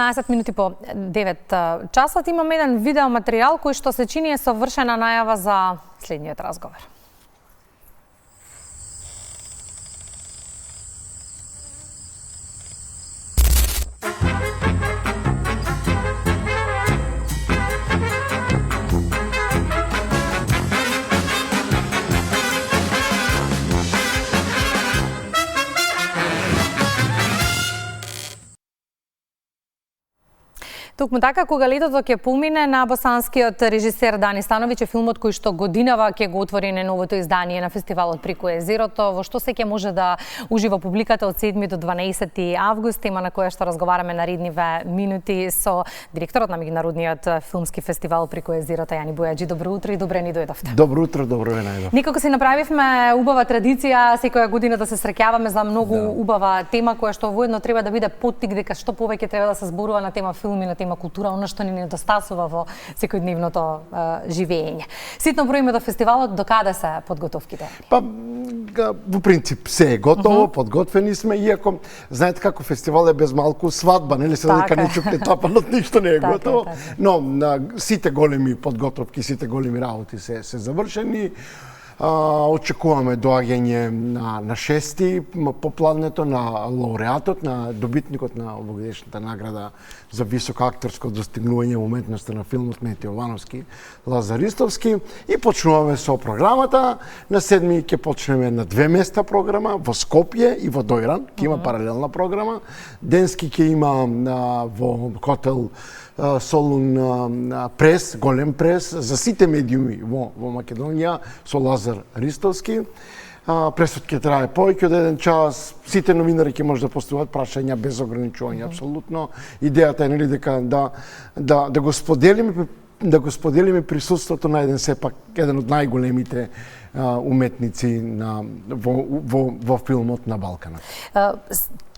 15 минути по 9 часот имаме еден видеоматеријал кој што се чини е совршена најава за следниот разговор. Токму така, кога летото ќе помине на босанскиот режисер Дани Становиќ е филмот кој што годинава ќе го отвори новото издание на фестивалот Прико езерото, во што се ќе може да ужива публиката од 7 до 12 август, тема на која што разговараме наредниве минути со директорот на меѓународниот филмски фестивал Прико езерото Јани Бојаджи. Добро утро и добре ни дојдовте. Добро утро, добро ве најдов. Некако си направивме убава традиција секоја година да се среќаваме за многу убава тема која што воедно треба да биде поттик дека што повеќе треба да се зборува на тема филми, на тема култура, она што ни недостасува во секојдневното живење. Ситно броиме до фестивалот, до каде се подготовките? Па, во принцип, се е готово, подготвени сме, иако, знаете како фестивал е без малку свадба, нели се дека не чукне тапанот, ништо не е готово, но сите големи подготовки, сите големи работи се завршени. Очекуваме доаѓање на 6 по плането на лауреатот, на добитникот на овогодишната награда за високо актерско достигнување во уметноста на филмот Мети Јовановски, Лазар Ристовски, и почнуваме со програмата. На 7 ќе почнеме на 2 места програма, во Скопје и во Дојран, ќе има паралелна програма. Денски ќе има во хотел Солун прес, голем прес за сите медиуми во Македонија со Лазар Ристовски. Пресот ќе трае повеќе од 1 час. Сите новинари ќе може да поставуваат прашања без ограничување, апсолутно. Идејата е нели дека да го споделиме присуството на еден од најголемите уметници во филмот на Балканот.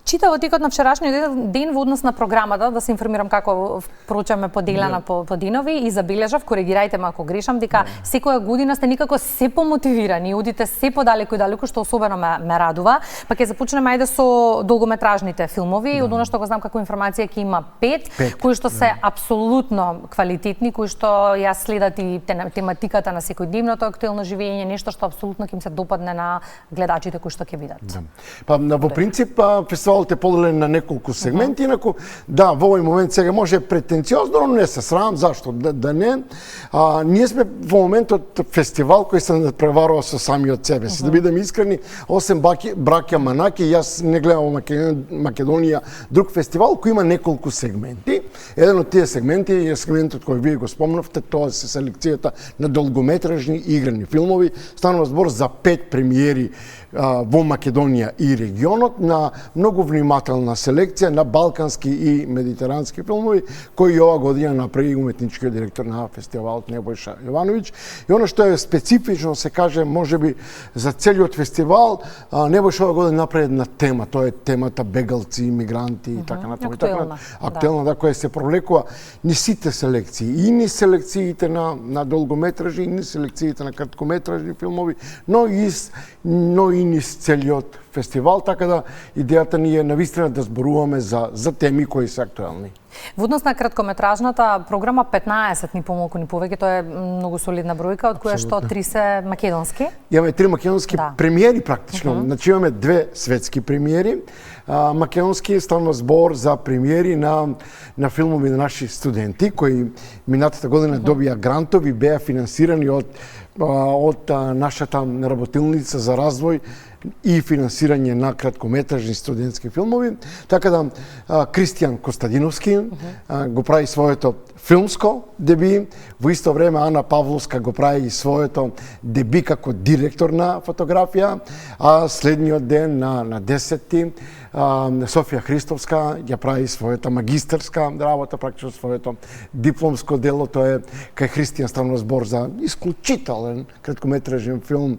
Чита во текот на вчерашниот ден во однос на програмата, да се информирам како проучаме поделена по денови и забележав, коригирајте ме ако грешам, дека секоја година сте никако се помотивирани, одите се подалеку и далеку, што особено ме радува. Па ќе започнеме ајде со долгометражните филмови, од она што го знам како информација ќе има 5 кои што се апсолутно квалитетни, кои што ја следат и тематиката на секојдневното актуелно живење, нешто што апсолутно ќе им се допадне на гледачите кои што ќе видат. Па во принцип фестивалот е поделен на неколку сегменти, инаку во овој момент сега може претенциозно, но не се срамам, зашто да не. Ние сме во моментот фестивал кој се надпреварува со самиот себе си. Да бидеме искрени, осем браќа Манаки, јас не гледам во Македонија друг фестивал кој има неколку сегменти. Еден од тие сегменти е сегментот кој вие го спомнавте, тоа е селекцијата на долгометражни играни филмови. Станува збор за 5 премиери во Македонија и регионот, на многу внимателна селекција на балкански и медитерански филмови, кои ова година направи уметничкиот директор на фестивалот Небојша Јовановиќ. И она што е специфично, се каже, можеби за целиот фестивал, Небојша ова година направи една тема, тоа е темата бегалци, мигранти и така натаму. Актуелна, која се провлекува ни сите селекции, и ни селекциите на долгометражни, и ни селекциите на краткометражни филмови, но и низ целиот фестивал, така да идејата ни е навистина да зборуваме за теми кои се актуелни. Во однос на краткометражната програма 15 ни помалку ни повеќе, тоа е многу солидна бројка, од која што 3 се македонски. Имаме 3 македонски премиери практично. Значи имаме 2 светски премиери. Македонски станува збор за премиери на филмови на наши студенти кои минатата година добија грантови, беа финансирани од нашата работилница за развој и финансирање на краткометражни студентски филмови. Така да Кристијан Костадиновски го прави своето филмско деби, во исто време Ана Павловска го прави своето деби како директор на фотографија, а следниот ден на 10-ти Софија Христовска ја прави својата магистарска работа, практично своето дипломско дело. Тоа е кај Христијан станува збор за исклучителен краткометражен филм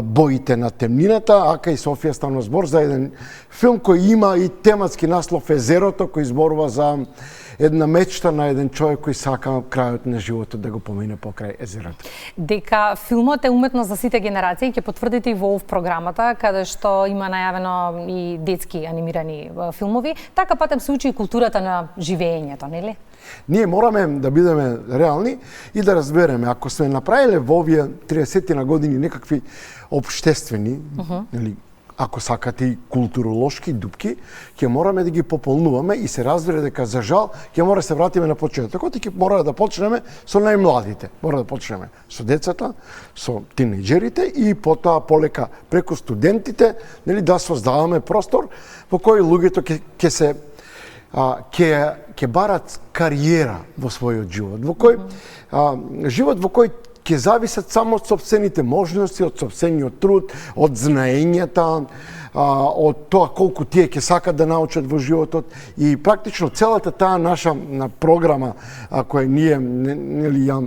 Боите на темнината, а кај Софија станува збор за еден филм кој има и тематски наслов Езерото, кој зборува за една мечта на еден човек кој сака крајот на животот да го помине покрај езерото. Дека филмот е уметност за сите генерации, ќе потврдите и во програмата, каде што има најавено и детски анимирани филмови, така патем се учи и културата на живеењето, нели? Ние мораме да бидеме реални и да разбереме, ако сме направиле во овие 30 на години некакви обштествени, нели, ако сакате и културолошки дупки, ќе мораме да ги пополнуваме и се разбере дека за жал ќе мора да се вратиме на почетокот и ќе мора да почнеме со најмладите. Мора да почнеме со децата, со тинејџерите и потоа полека преку студентите, нели, да создаваме простор во кој луѓето ќе барат кариера во својот живот, во кој живот во кој ќе зависат само од сопствените можности, од сопствениот труд, од знаењата, од тоа колку тие ќе сакат да научат во животот и практично целата таа наша програма која ние нели ја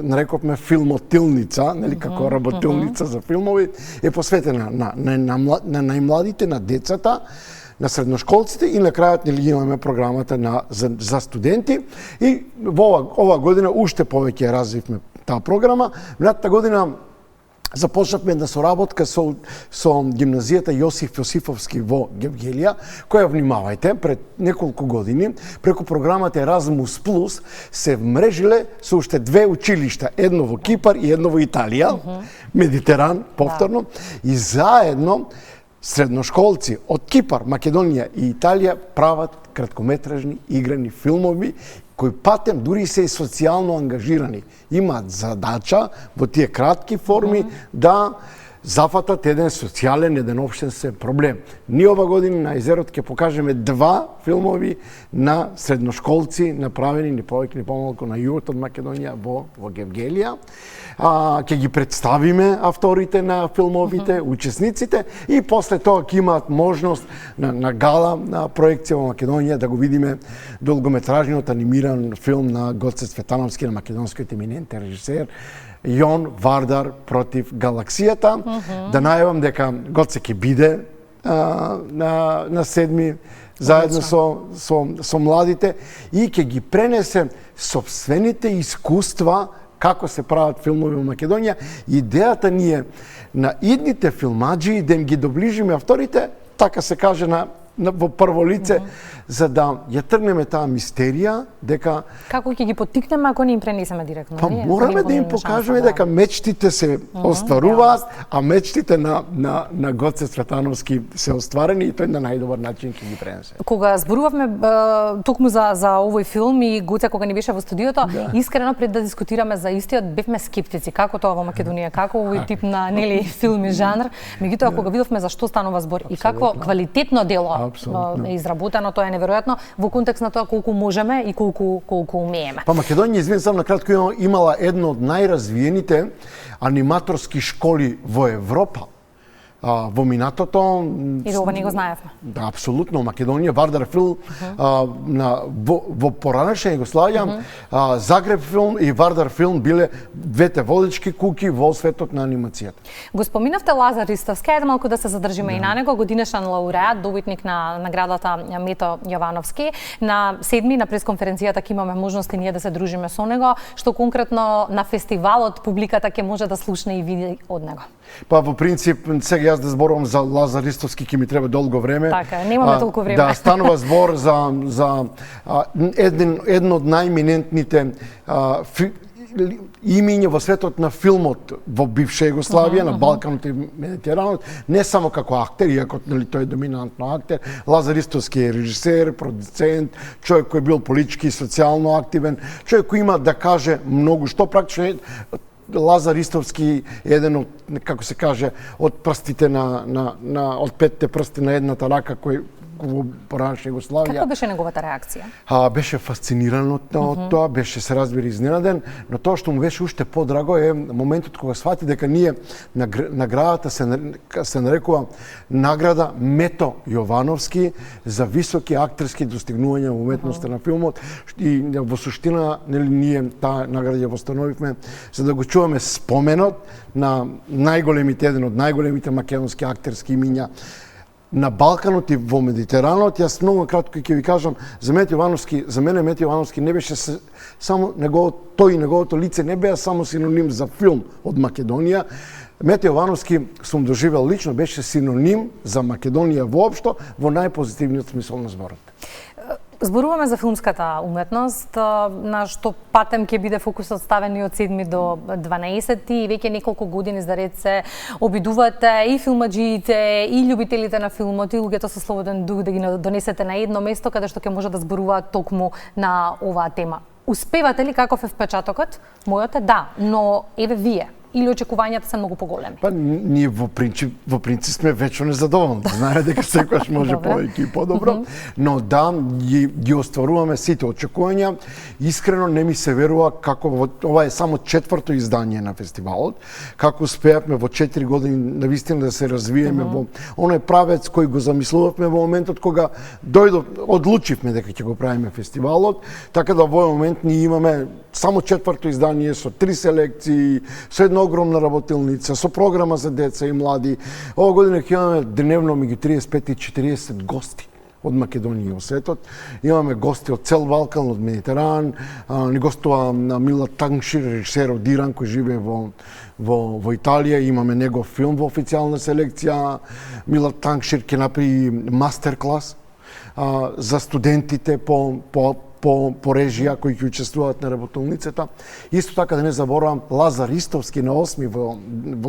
нарековме филмотилница, нели, како работилница за филмови, е посветена на најмладите, на децата, на средношколците и на крајот нели имаме програмата за студенти и во ова година уште повеќе развивме таа програма. Минатата година започнавме една соработка со гимназијата Јосиф Јосифовски во Гевгелија, која, внимавајте, пред неколку години преку програмата Еразмус Плюс се вмрежиле со уште две училишта, едно во Кипар и едно во Италија, Медитеран повторно, и заедно средношколци од Кипар, Македонија и Италија прават краткометражни играни филмови кои патем дури се и социјално ангажирани. Имаат задача во тие кратки форми да зафатат еден социјален, еден општествен проблем. Ние ова година на Езерот ќе покажеме два филмови на средношколци, направени ни повеќе ни помалку на југот од Македонија во Гевгелија. Ќе ги представиме авторите на филмовите, учесниците и после тоа ќе имаат можност на гала, на проекција во Македонија да го видиме долгометражниот анимиран филм на Гоце Цветановски, на македонскиот еминентен режисер Јон Вардар против галаксијата. Да најавам дека Гоце ќе биде на 7 заедно со младите и ќе ги пренесе сопствените искуства како се прават филмови во Македонија. Идејата ни е на идните филмаџи да им ги доближиме авторите, така се каже во прво лице, за да ја тргнеме таа мистерија дека како ќе ги поттикнеме ако не им пренесеме директно? Па мораме да им покажеме дека мечтите се остваруваат, а мечтите на Гоце Цветановски се остварени и тој на најдобар начин ќе ги пренесе. Кога зборувавме токму за овој филм и Гоце кога ни беше во студиото, искрено пред да дискутираме за истиот бевме скептици како тоа во Македонија, како овој тип на нели филм и жанр, меѓутоа кога видовме за што станува збор и какво квалитетно дело е изработено, тоа е неверојатно во контекст на тоа колку можеме и колку умееме. Па Македонија, извини само на кратко, имала едно од најразвиените аниматорски школи во Европа. Во минатото... И да ова не го знаевме. Да, апсолутно. Македонија, Вардар филм, во поранешна Југославија, Загреб филм и Вардар филм биле двете водечки куки во светот на анимацијата. Го споминавте Лазар Ристовски, ајде малку да се задржиме и на него, годинешен лауреат, добитник на наградата Мето Јовановски. На 7 на пресконференцијата ќе имаме можност и ние да се дружиме со него, што конкретно на фестивалот публиката ќе може да слушне и види од него. Па во принцип сега јас да зборувам за Лазар Ристовски ќе ми треба долго време. Така, немаме толку време. Да, станува збор за едно од најминентните имиња во светот на филмот во бивша Југославија, на Балканот и Медитеранот, не само како актер, иако тој е доминантно актер. Лазар Ристовски е режисер, продуцент, човек кој бил политички и социјално активен, човек кој има да каже многу, што практично Лазар Ристовски е еден од, како се каже, од прстите од петте прсти на едната рака кој во поранешна Југославија. Како беше неговата реакција? Беше фасциниран од тоа, беше се разбери изненаден, но тоа што му беше уште подраго е моментот кога свати дека ние наградата се нарекува награда Мето Јовановски за високи актерски достигнувања во уметноста на филмот и во суштина нели ние таа награда ја восстановивме за да го чуваме споменот на еден од најголемите македонски актерски имиња на Балканот и во Медитеранот. Јас многу кратко ќе ви кажам, за мене Мето Јовановски не беше само тој и неговото лице не беа само синоним за филм од Македонија. Мете Јовановски сум доживел лично, беше синоним за Македонија воопшто во најпозитивниот смисол на зборот. Зборуваме за филмската уметност, на што патем ќе биде фокусот ставен и од 7 до 12 и веќе неколку години заред се обидувате и филмаджиите, и љубителите на филмот, и луѓето со слободен дух да ги донесете на едно место каде што ќе може да зборуваат токму на оваа тема. Успевате ли, каков е впечатокот? Мојот е да, но еве вие. Или очекувањата се многу поголеми? Па ние во принцип сме вечно незадоволни. Знае дека секогаш може повеќе и подобро, но да ги остваруваме сите очекувања. Искрено не ми се верува како ова е само 4-то издание на фестивалот, како успеавме во 4 години навистина да се развиеме во оној правец кој го замислувавме во моментот кога одлучивме дека ќе го правиме фестивалот, така да во овој момент ние имаме само 4-то издание со 3 селекции, со една огромна работилница, со програма за деца и млади. Ова година ќе имаме дневно меѓу 35 и 40 гости од Македонија и светот. Имаме гости од цел Балкан, од Медитеран, ни гостува Мила Тангшир, режисер од Иран кој живее во Италија, имаме негов филм во официјална селекција. Мила Тангшир ќе направи мастер клас за студентите по режија кои ќе учествуваат на работилницата. Исто така да не заборавам Лазар Ристовски на 8 во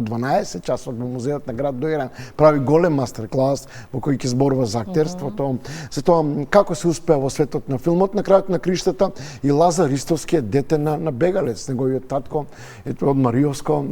12 часот во музеот на град Доиран прави голем мастер клас во кој ќе зборува за актерството, за тоа како се успеа во светот на филмот. На крајот на криштата и Лазар Ристовски е дете на бегалец, неговиот татко од Мариовско,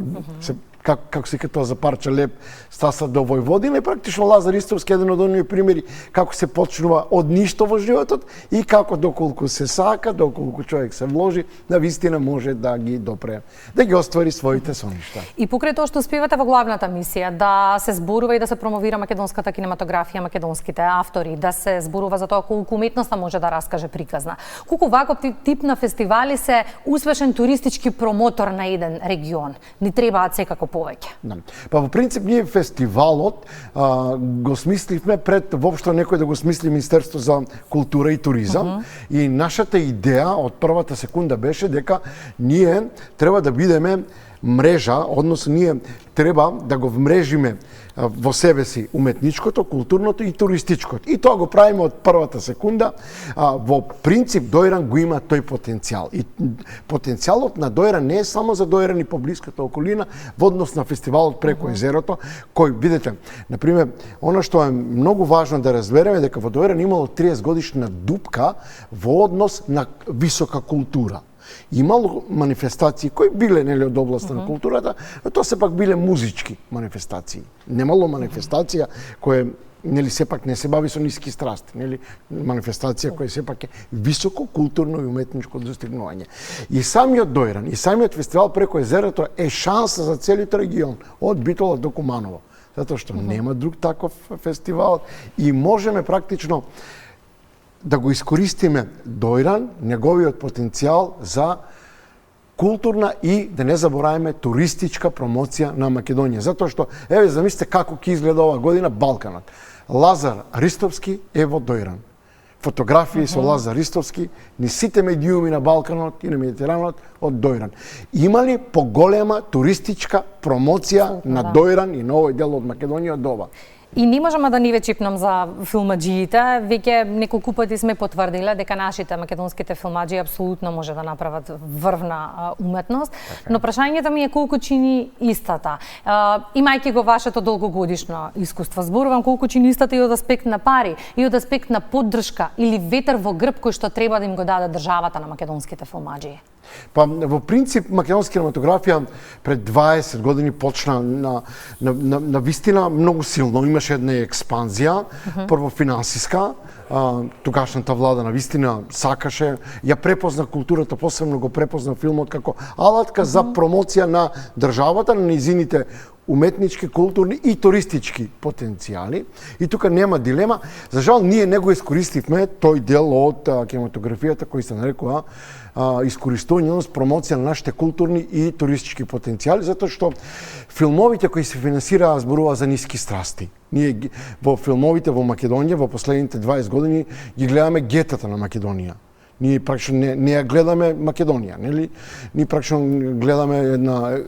како се тоа за парче леп стаса до Војводина и практично Лазар Ристовски е еден од оние примери како се почнува од ништо во животот и како доколку се сака, доколку човек се вложи, навистина може да ги допре, да ги оствари своите соништа. И покрај тоа што успевате во главната мисија да се зборува и да се промовира македонската кинематографија, македонските автори, да се зборува за тоа колку уметноста може да раскаже приказна. Колку ваков тип на фестивали се успешен туристички промотор на еден регион. Ни требаат секако повеќе. Па во принцип ние фестивалот го смисливме пред воопшто некој да го смисли Министерство за култура и туризам и нашата идеја од првата секунда беше дека ние треба да бидеме мрежа, односно ние треба да го вмрежиме во себе си уметничкото, културното и туристичкото. И тоа го правиме од првата секунда. Во принцип Доиран го има тој потенцијал. И потенцијалот на Доиран не е само за Доиран и поблиската околина во однос на фестивалот преко езерото, кој видите, на пример, она што е многу важно да разбереме дека во Доиран имало 30 годишна дупка во однос на висока култура. Имало манифестации кои биле нели од областа на културата, но тоа сепак биле музички манифестации. Немало манифестација која нели сепак не се бави со ниски страсти, нели манифестација која сепак е високо културно и уметничко достигнување. И самиот Доиран, и самиот фестивал преко езерото е шанса за целиот регион, од Битола до Куманово, затоа што нема друг таков фестивал и можеме практично да го искористиме Доиран, неговиот потенцијал за културна и, да не забораваме, туристичка промоција на Македонија. Затоа што, еве, замислите како ќе изгледа ова година Балканот. Лазар Ристовски е во Доиран. Фотографии со Лазар Ристовски, ни сите медиуми на Балканот и на Медитеранот од Доиран. Има ли поголема туристичка промоција на Доиран и на овој дел од Македонија од ова? И не можеме да ни ве чипнам за филмаджиите. Веќе неколку пати сме потврдиле дека нашите македонските филмаджи апсолутно може да направат врвна уметност, но прашањето ми е колку чини истата. Имајќи го вашето долгогодишно искуство, зборувам колку чини истата и од аспект на пари, и од аспект на поддршка или ветер во грб кој што треба да им го даде државата на македонските филмаджи. Па во принцип македонска кинематографија пред 20 години почна на вистина многу силно. Имаше една експанзија, прво финансиска, тогашната влада на вистина сакаше, ја препозна културата, посебно го препозна филмот како алатка за промоција на државата, на низините уметнички, културни и туристички потенцијали. И тука нема дилема. За жал, ние не го искористивме тој дел од кинематографијата кој се нарекува искористување, промоција на нашите културни и туристички потенцијали, затоа што филмовите кои се финансираа зборува за ниски страсти. Ние во филмовите во Македонија во последните 20 години ги гледаме гетата на Македонија. Ние практично не ја гледаме Македонија, нели? Ние практично гледаме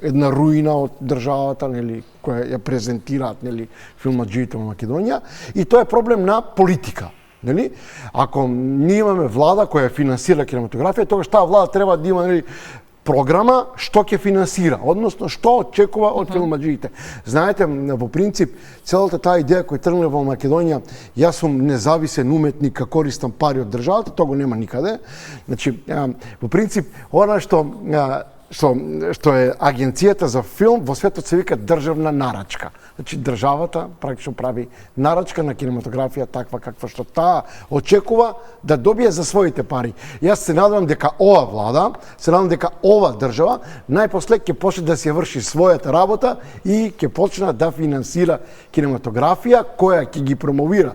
една руина од државата, нели, која ја презентираат, нели, филмаджиите во Македонија, и тоа е проблем на политика. Нели? Ако ние имаме влада која финансира кинематографија, тогаш таа влада треба да има, нели, програма што ќе финансира, односно што очекува од филмаджиите. Знаете, во принцип, целата таа идеја која тргна во Македонија, јас сум независен уметник, користам пари од државата, тоа го нема никаде. Значи, во принцип, она што е агенцијата за филм во светот се вика државна нарачка. Значи државата практично прави нарачка на кинематографија таква каква што таа очекува да добие за своите пари. Јас се надевам дека ова влада, се надевам дека ова држава најпосле ќе почне да се врши својата работа и ќе почне да финансира кинематографија која ќе ги промовира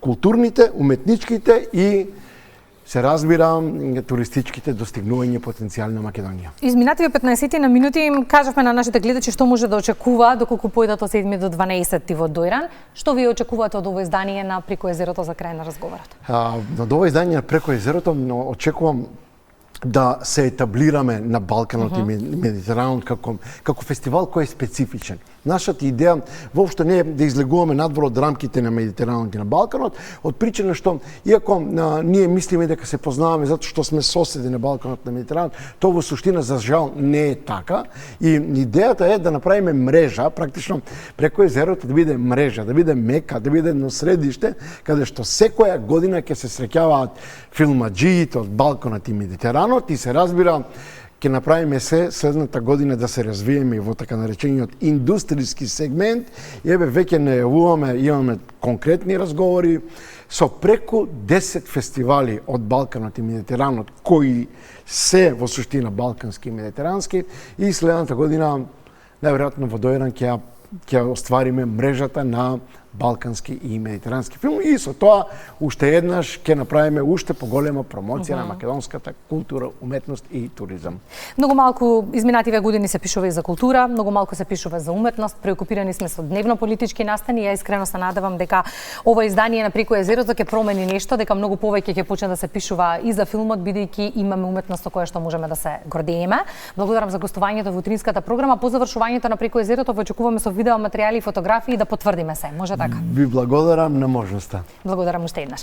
културните, уметничките и се разбира туристичките достигнувања потенцијали на Македонија. Изминативе 15 на минути им кажавме на нашите гледачи што може да очекува доколку појдат од 7 до 12 во Дојран. Што ви очекувате од ово издание на Преко езерото за крај на разговорот? Од ово издание на Преко езерото очекувам да се етаблираме на Балканот и Медитеранот како фестивал кој е специфичен. Нашата идеја воопшто не е да излегуваме надвор од рамките на Медитеранот и на Балканот, од причина што, иако ние мислиме дека се познаваме затоа што сме соседи на Балканот на Медитеранот, тоа во суштина за жал не е така. И идејата е да направиме мрежа, практично Преко езерото да биде мрежа, да биде мека, да биде едно средиште, каде што секоја година ќе се среќаваат филмаджиите од Балканот и Медитеранот и се разбира ќе направиме се следната година да се развиеме во така наречениот индустријски сегмент и веќе најавуваме, имаме конкретни разговори со преку 10 фестивали од Балканот и Медитеранот кои се во суштина балкански и медитерански и следната година најверојатно во Дојран ќе оствариме мрежата на балкански и медитерански филм и со тоа уште еднаш ќе направиме уште поголема промоција на македонската култура, уметност и туризам. Многу малку изминативе години се пишува и за култура, многу малку се пишува за уметност, преокупирани сме со дневно политички настани. Ја искрено се надевам дека ова издание на Преко езерото ќе промени нешто, дека многу повеќе ќе почне да се пишува и за филмот бидејќи имаме уметност со која што можеме да се гордееме. Благодарам за гостувањето во утринската програма. По завршувањето на Преко езерото ве очекуваме со видео материјали и фотографии да потврдиме се. Може така? Ви благодарам на можноста. Благодарам уште еднаш.